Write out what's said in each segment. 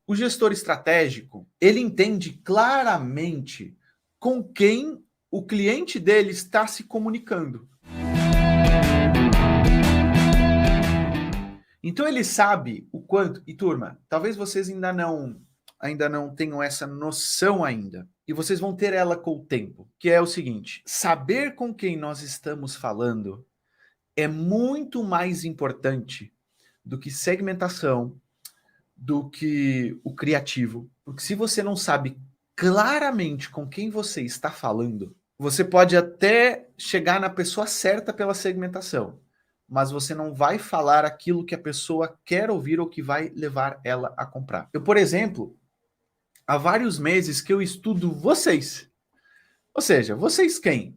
O gestor estratégico, ele entende claramente com quem o cliente dele está se comunicando. Então ele sabe o quanto, e turma, talvez vocês ainda não tenham essa noção ainda, e vocês vão ter ela com o tempo, que é o seguinte: saber com quem nós estamos falando é muito mais importante do que segmentação, do que o criativo. Porque se você não sabe claramente com quem você está falando, você pode até chegar na pessoa certa pela segmentação, mas você não vai falar aquilo que a pessoa quer ouvir ou que vai levar ela a comprar. Eu, por exemplo, há vários meses que eu estudo vocês. Ou seja, vocês quem?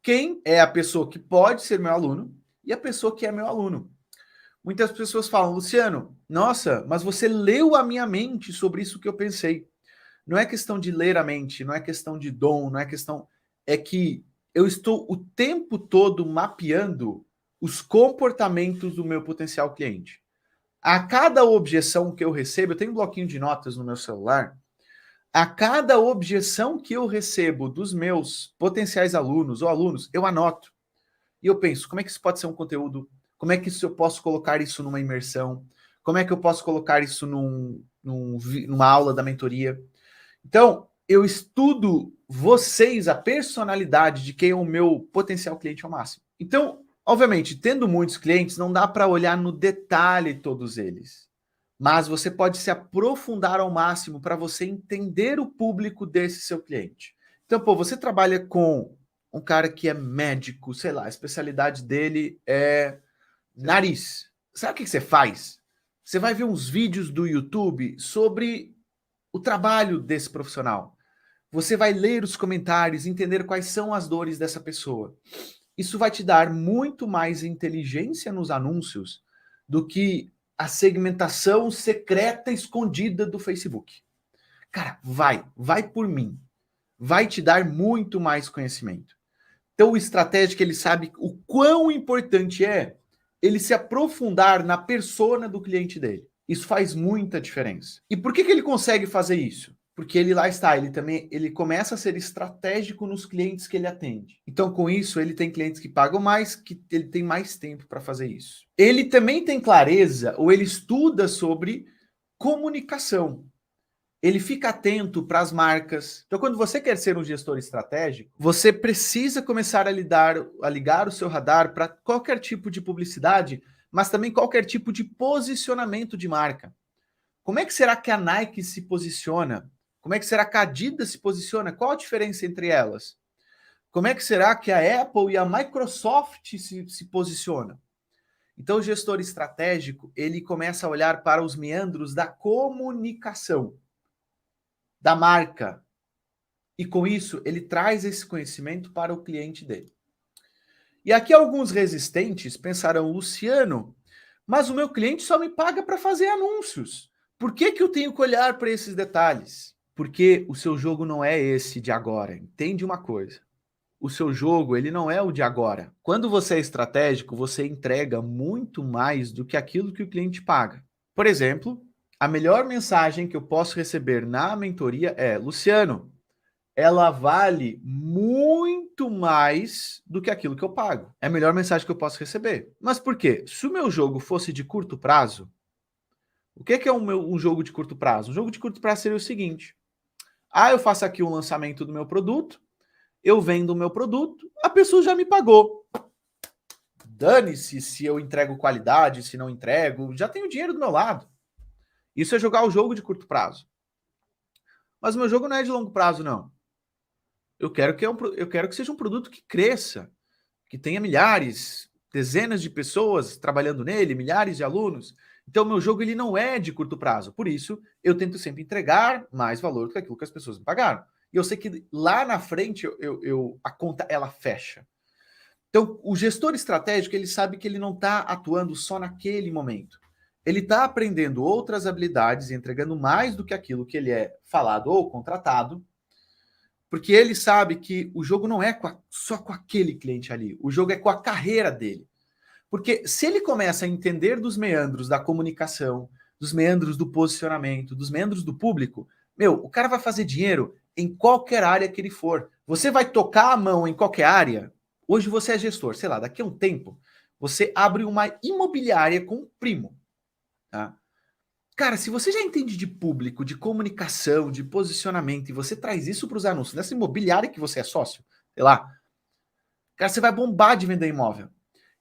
Quem é a pessoa que pode ser meu aluno e a pessoa que é meu aluno. Muitas pessoas falam, Luciano, nossa, mas você leu a minha mente sobre isso que eu pensei. Não é questão de ler a mente, não é questão de dom, não é questão. É que eu estou o tempo todo mapeando os comportamentos do meu potencial cliente. A cada objeção que eu recebo, eu tenho um bloquinho de notas no meu celular. A cada objeção que eu recebo dos meus potenciais alunos ou alunos, eu anoto. E eu penso, como é que isso pode ser um conteúdo? Como é que isso eu posso colocar isso numa imersão? Como é que eu posso colocar isso numa aula da mentoria? Então, eu estudo vocês, a personalidade de quem é o meu potencial cliente ao máximo. Então, obviamente, tendo muitos clientes, não dá para olhar no detalhe todos eles. Mas você pode se aprofundar ao máximo para você entender o público desse seu cliente. Então, pô, você trabalha com um cara que é médico, sei lá, a especialidade dele é nariz. Sabe o que você faz? Você vai ver uns vídeos do YouTube sobre o trabalho desse profissional. Você vai ler os comentários, entender quais são as dores dessa pessoa. Isso vai te dar muito mais inteligência nos anúncios do que a segmentação secreta escondida do Facebook. Cara, vai por mim. Vai te dar muito mais conhecimento. Então, o estratégico, ele sabe o quão importante é ele se aprofundar na persona do cliente dele. Isso faz muita diferença. E por que ele consegue fazer isso? Porque ele lá está, ele começa a ser estratégico nos clientes que ele atende. Então, com isso, ele tem clientes que pagam mais, que ele tem mais tempo para fazer isso. Ele também tem clareza, ou ele estuda sobre comunicação. Ele fica atento para as marcas. Então, quando você quer ser um gestor estratégico, você precisa começar a ligar o seu radar para qualquer tipo de publicidade, mas também qualquer tipo de posicionamento de marca. Como é que será que a Nike se posiciona? Como é que será que a Adidas se posiciona? Qual a diferença entre elas? Como é que será que a Apple e a Microsoft se posicionam? Então, o gestor estratégico, ele começa a olhar para os meandros da comunicação da marca. E com isso, ele traz esse conhecimento para o cliente dele. E aqui alguns resistentes pensarão, Luciano, mas o meu cliente só me paga para fazer anúncios. Por que eu tenho que olhar para esses detalhes? Porque o seu jogo não é esse de agora. Entende uma coisa? O seu jogo, ele não é o de agora. Quando você é estratégico, você entrega muito mais do que aquilo que o cliente paga. Por exemplo, a melhor mensagem que eu posso receber na mentoria é: Luciano, ela vale muito mais do que aquilo que eu pago. É a melhor mensagem que eu posso receber. Mas por quê? Se o meu jogo fosse de curto prazo, o que é um jogo de curto prazo? Um jogo de curto prazo seria o seguinte: eu faço aqui um lançamento do meu produto, eu vendo o meu produto, a pessoa já me pagou. Dane-se se eu entrego qualidade, se não entrego, já tenho dinheiro do meu lado. Isso é jogar o jogo de curto prazo. Mas o meu jogo não é de longo prazo, não. Eu quero que seja um produto que cresça, que tenha milhares, dezenas de pessoas trabalhando nele, milhares de alunos. Então, o meu jogo ele não é de curto prazo. Por isso, eu tento sempre entregar mais valor do que aquilo que as pessoas me pagaram. E eu sei que lá na frente a conta ela fecha. Então, o gestor estratégico ele sabe que ele não está atuando só naquele momento. Ele está aprendendo outras habilidades e entregando mais do que aquilo que ele é falado ou contratado, porque ele sabe que o jogo não é só com aquele cliente ali, o jogo é com a carreira dele. Porque se ele começa a entender dos meandros da comunicação, dos meandros do posicionamento, dos meandros do público, meu, o cara vai fazer dinheiro em qualquer área que ele for. Você vai tocar a mão em qualquer área. Hoje você é gestor, sei lá, daqui a um tempo, você abre uma imobiliária com um primo, tá? Cara, se você já entende de público, de comunicação, de posicionamento, e você traz isso para os anúncios dessa imobiliária que você é sócio, sei lá, cara, você vai bombar de vender imóvel.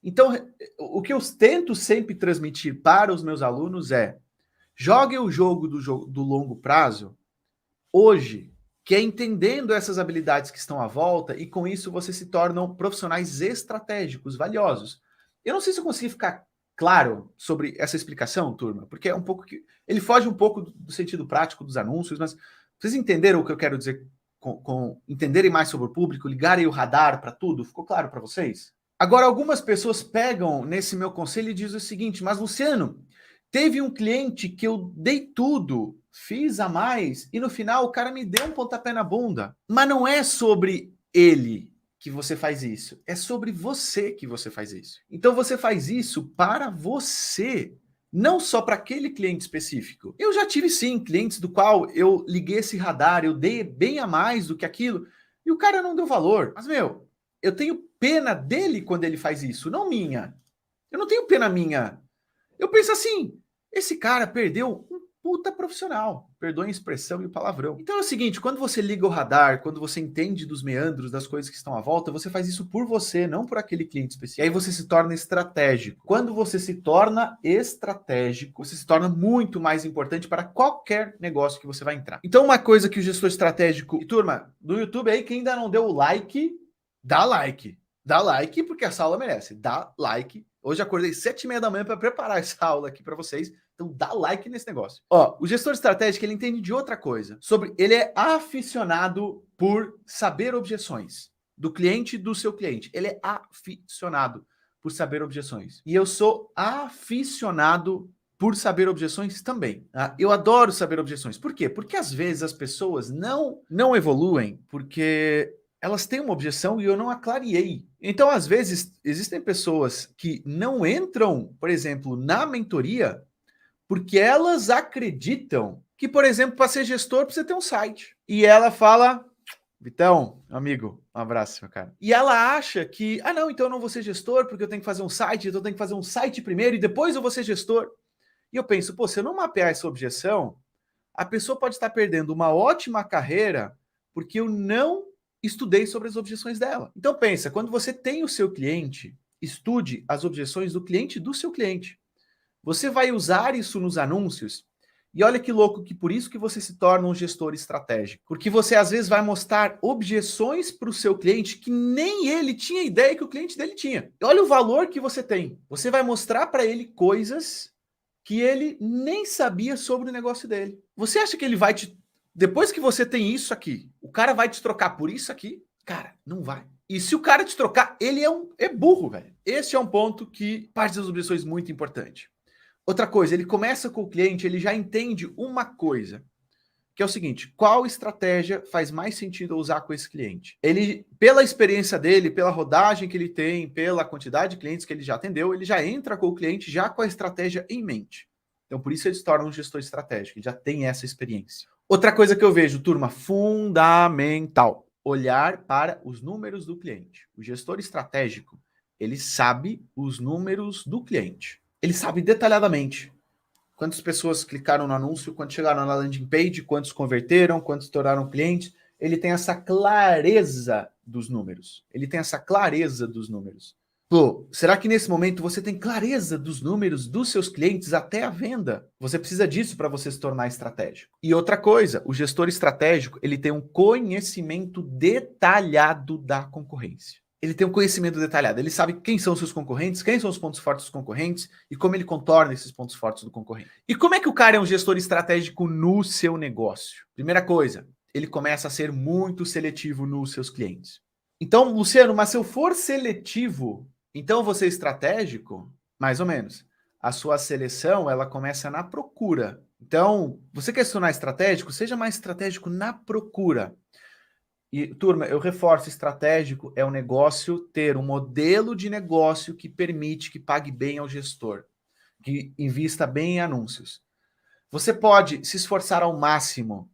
Então, o que eu tento sempre transmitir para os meus alunos é: jogue o jogo do longo prazo hoje, que é entendendo essas habilidades que estão à volta, e com isso vocês se tornam profissionais estratégicos, valiosos. Eu não sei se eu consegui ficar claro sobre essa explicação, turma, porque é um pouco que ele foge um pouco do sentido prático dos anúncios, mas vocês entenderam o que eu quero dizer com entenderem mais sobre o público, ligarem o radar para tudo? Ficou claro para vocês? Agora, algumas pessoas pegam nesse meu conselho e dizem o seguinte: mas Luciano, teve um cliente que eu dei tudo, fiz a mais, e no final o cara me deu um pontapé na bunda. Mas não é sobre ele que você faz isso, é sobre você que você faz isso. Então você faz isso para você, não só para aquele cliente específico. Eu já tive sim clientes do qual eu liguei esse radar, eu dei bem a mais do que aquilo, e o cara não deu valor. Mas meu, eu tenho pena dele quando ele faz isso, não minha. Eu não tenho pena minha. Eu penso assim: esse cara perdeu um puta profissional. Perdoem a expressão e o palavrão. Então é o seguinte: quando você liga o radar, quando você entende dos meandros, das coisas que estão à volta, você faz isso por você, não por aquele cliente específico. E aí você se torna estratégico. Quando você se torna estratégico, você se torna muito mais importante para qualquer negócio que você vai entrar. Então, uma coisa que o gestor estratégico... E turma, do YouTube aí, quem ainda não deu o like, dá like. Dá like, porque essa aula merece. Dá like. Hoje acordei 7h30 da manhã para preparar essa aula aqui para vocês. Então dá like nesse negócio. Ó, o gestor estratégico, ele entende de outra coisa. Ele é aficionado por saber objeções do cliente e do seu cliente. Ele é aficionado por saber objeções. E eu sou aficionado por saber objeções também. Tá? Eu adoro saber objeções. Por quê? Porque às vezes as pessoas não evoluem porque elas têm uma objeção e eu não a clareei. Então, às vezes, existem pessoas que não entram, por exemplo, na mentoria porque elas acreditam que, por exemplo, para ser gestor precisa ter um site. E ela fala: Vitão, amigo, um abraço, meu cara. E ela acha que, não, então eu não vou ser gestor porque eu tenho que fazer um site, então eu tenho que fazer um site primeiro e depois eu vou ser gestor. E eu penso, pô, se eu não mapear essa objeção, a pessoa pode estar perdendo uma ótima carreira porque eu não estudei sobre as objeções dela. Então pensa, quando você tem o seu cliente, estude as objeções do cliente do seu cliente. Você vai usar isso nos anúncios e olha que louco que por isso que você se torna um gestor estratégico. Porque você às vezes vai mostrar objeções para o seu cliente que nem ele tinha ideia que o cliente dele tinha. E olha o valor que você tem. Você vai mostrar para ele coisas que ele nem sabia sobre o negócio dele. Você acha que ele vai te... Depois que você tem isso aqui, o cara vai te trocar por isso aqui? Cara, não vai. E se o cara te trocar, ele é burro, velho. Esse é um ponto que parte das objeções muito importante. Outra coisa, ele começa com o cliente, ele já entende uma coisa, que é o seguinte: qual estratégia faz mais sentido usar com esse cliente? Ele, pela experiência dele, pela rodagem que ele tem, pela quantidade de clientes que ele já atendeu, ele já entra com o cliente já com a estratégia em mente. Então, por isso ele se torna um gestor estratégico, ele já tem essa experiência. Outra coisa que eu vejo, turma, fundamental: olhar para os números do cliente. O gestor estratégico, ele sabe os números do cliente. Ele sabe detalhadamente quantas pessoas clicaram no anúncio, quantos chegaram na landing page, quantos converteram, quantos se tornaram clientes. Ele tem essa clareza dos números. Ele tem essa clareza dos números. Pô, será que nesse momento você tem clareza dos números dos seus clientes até a venda? Você precisa disso para você se tornar estratégico. E outra coisa, o gestor estratégico, ele tem um conhecimento detalhado da concorrência. Ele tem um conhecimento detalhado, ele sabe quem são os seus concorrentes, quem são os pontos fortes dos concorrentes e como ele contorna esses pontos fortes do concorrente. E como é que o cara é um gestor estratégico no seu negócio? Primeira coisa, ele começa a ser muito seletivo nos seus clientes. Então, Luciano, mas se eu for seletivo, então você é estratégico? Mais ou menos. A sua seleção, ela começa na procura. Então, você quer se tornar estratégico? Seja mais estratégico na procura. E, turma, eu reforço: estratégico é um negócio ter um modelo de negócio que permite que pague bem ao gestor, que invista bem em anúncios. Você pode se esforçar ao máximo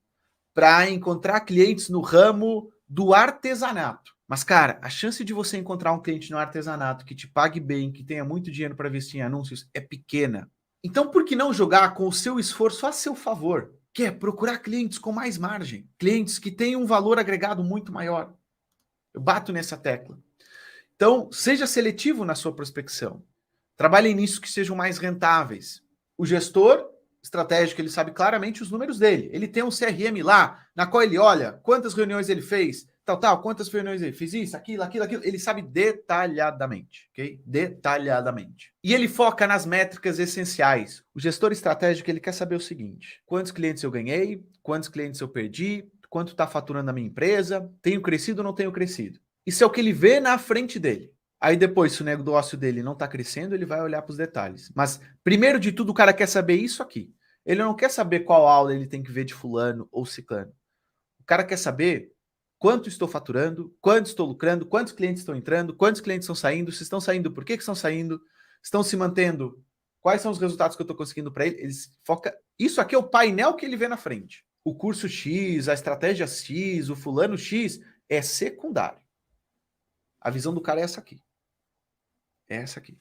para encontrar clientes no ramo do artesanato. Mas, cara, a chance de você encontrar um cliente no artesanato que te pague bem, que tenha muito dinheiro para investir em anúncios, é pequena. Então, por que não jogar com o seu esforço a seu favor? Que é procurar clientes com mais margem, clientes que tenham um valor agregado muito maior. Eu bato nessa tecla. Então, seja seletivo na sua prospecção. Trabalhe nisso que sejam mais rentáveis. O gestor estratégico, ele sabe claramente os números dele. Ele tem um CRM lá, na qual ele olha quantas reuniões ele fez, quantas reuniões ele fez, isso, aquilo. Ele sabe detalhadamente, ok? Detalhadamente. E ele foca nas métricas essenciais. O gestor estratégico, ele quer saber o seguinte: quantos clientes eu ganhei, quantos clientes eu perdi, quanto está faturando a minha empresa, tenho crescido ou não tenho crescido. Isso é o que ele vê na frente dele. Aí depois, se o negócio dele não está crescendo, ele vai olhar para os detalhes. Mas, primeiro de tudo, o cara quer saber isso aqui. Ele não quer saber qual aula ele tem que ver de fulano ou ciclano. O cara quer saber quanto estou faturando, quanto estou lucrando, quantos clientes estão entrando, quantos clientes estão saindo, se estão saindo, por que estão saindo, estão se mantendo, quais são os resultados que eu estou conseguindo para ele. Eles foca. Isso aqui é o painel que ele vê na frente. O curso X, a estratégia X, o fulano X é secundário. A visão do cara é essa aqui. É essa aqui.